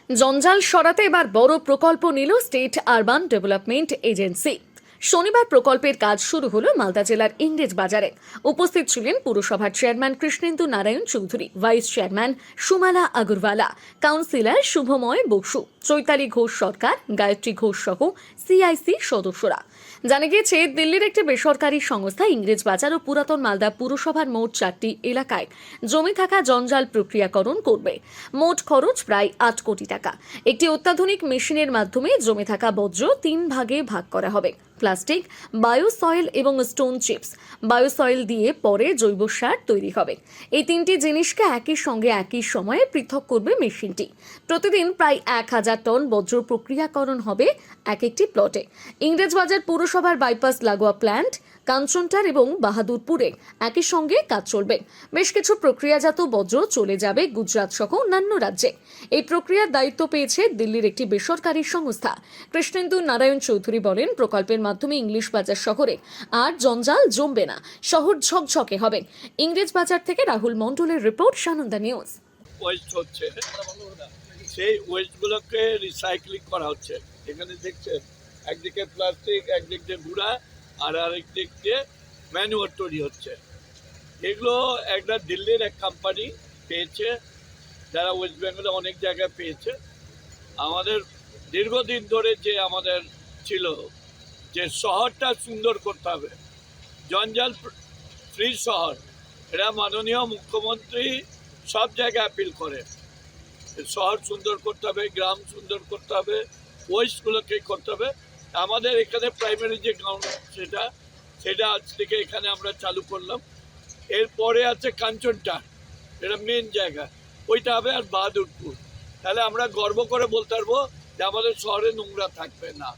জঞ্জাল সরাতে এবার বড় প্রকল্প নিল স্টেট আরবান ডেভেলপমেন্ট এজেন্সি। শনিবার প্রকল্পের কাজ শুরু হলো মালদা জেলার ইংরেজ বাজারে। উপস্থিত ছিলেন পুরসভার chairman Krishnendu Narayan Chowdhury, vice chairman Sumala Agarwala, councillor Shubhamoy Basu, Chaitali Ghosh Sarkar, Gayatri Ghosh সহ সিআইসি সদস্যরা। জানা গিয়েছে, দিল্লির একটি বেসরকারি সংস্থা ইংরেজ বাজার ও পুরাতন মালদা পুরসভার মোট 4টি এলাকায় জমি থাকা জঞ্জাল প্রক্রিয়াকরণ করবে। মোট খরচ প্রায় 8 কোটি টাকা। একটি অত্যাধুনিক মেশিনের মাধ্যমে জমে থাকা বর্জ্য 3 ভাগে ভাগ করা হবে। প্লাস্টিক, বায়োসয়েল এবং স্টোন চিপস। বায়োসয়েল দিয়ে পরে জৈব সার তৈরি হবে। এই 3টি জিনিসকে একই সঙ্গে একই সময়ে পৃথক করবে মেশিনটি। প্রতিদিন প্রায় 1000 টন বর্জ্য প্রক্রিয়াকরণ হবে এক একটি প্লটে। ইংরেজবাজার পুরসভার বাইপাস লাগোয়া প্ল্যান্ট, কাঞ্চনটার এবং বাহাদুরপুরে একই সঙ্গে কাজ চলবে। বেশ কিছু প্রক্রিয়াজাত বর্জ্য চলে যাবে গুজরাট সহ অন্যান্য রাজ্যে। এই প্রক্রিয়ার দায়িত্ব পেয়েছে দিল্লির একটি বেসরকারি সংস্থা। কৃষ্ণেন্দু নারায়ণ চৌধুরী বলেন, প্রকল্পের মাধ্যমে ইংলিশ বাজার শহরে আর জঞ্জাল জমবে না, শহর ঝকঝকে হবে। ইংরেজ বাজার থেকে রাহুল মন্ডলের রিপোর্ট, সানন্দা নিউজ। ওয়েস্ট হচ্ছে, সেই ওয়েস্টগুলোকে রিসাইক্লিং করা হচ্ছে। এখানে দেখছেন একদিকে প্লাস্টিক, একদিক দিয়ে গুঁড়া, আর আরেক দিক দিয়ে ম্যানুয়ার তৈরি হচ্ছে। এগুলো একটা দিল্লির এক কোম্পানি পেয়েছে, যারা ওয়েস্ট বেঙ্গলে অনেক জায়গায় পেয়েছে। আমাদের দীর্ঘদিন ধরে যে আমাদের ছিল যে শহরটা সুন্দর করতে হবে, জঞ্জাল ফ্রি শহর, এরা মাননীয় মুখ্যমন্ত্রী সব জায়গায় আপিল করে। শহর সুন্দর করতে হবে, গ্রাম সুন্দর করতে হবে, ওয়েস্টগুলোকে করতে হবে। আমাদের এখানে প্রাইমারি যে গ্রাউন্ড সেটা আজ থেকে এখানে আমরা চালু করলাম। এরপরে আছে কাঞ্চনটার, এটা মেন জায়গা, ওইটা হবে, আর বাহাদুরপুর। তাহলে আমরা গর্ব করে বলতে পারবো যে আমাদের শহরে নোংরা থাকবে না।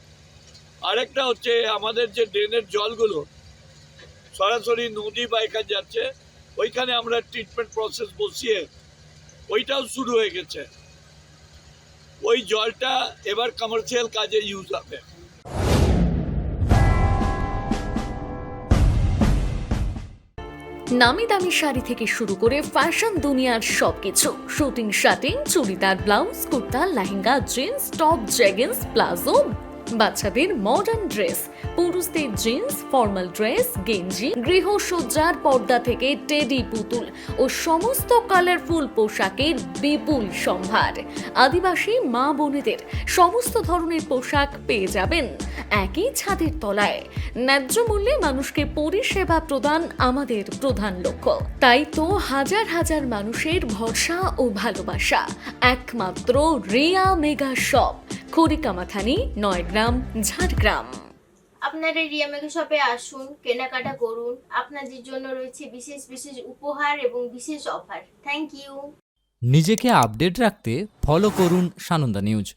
আরেকটা হচ্ছে আমাদের যে ড্রেনের জলগুলো সরাসরি নদী বা এখানে যাচ্ছে, ওইখানে আমরা ট্রিটমেন্ট প্রসেস বসিয়ে ওইটাও শুরু হয়ে গেছে। ওই জলটা এবার কমার্শিয়াল কাজে ইউজ হবে। নামি দামি শাড়ি থেকে শুরু করে ফ্যাশন দুনিয়ার সবকিছু, shooting shirting, churidar, blouse, kurta, lehenga, jeans, top, jeggings, palazzo, বাচ্চাদের মডার্ন ড্রেস, পুরুষদের জিন্স, ফর্মাল ড্রেস, গেঞ্জি, গৃহসজ্জার পর্দা থেকে টেডি পুতুল ও সমস্ত কালারফুল পোশাকের বিপুল সম্ভার। আদিবাসী মা বোনেদের সমস্ত ধরনের পোশাক পেয়ে যাবেন একই ছাদের তলায়। ন্যায্য মূল্যে মানুষকে পরিষেবা প্রদান আমাদের প্রধান লক্ষ্য। তাই তো হাজার হাজার মানুষের ভরসা ও ভালোবাসা একমাত্র রিয়া মেগা শপ, খড়িকামাথানি, 9 গ্রাম, ঝাড়গ্রাম। আপনারা রিয়া মেগা শপে আসুন, কেনাকাটা করুন। আপনাদের জন্য রয়েছে বিশেষ বিশেষ উপহার এবং বিশেষ অফার। Thank you. নিজেকে আপডেট রাখতে ফলো করুন সানন্দা নিউজ।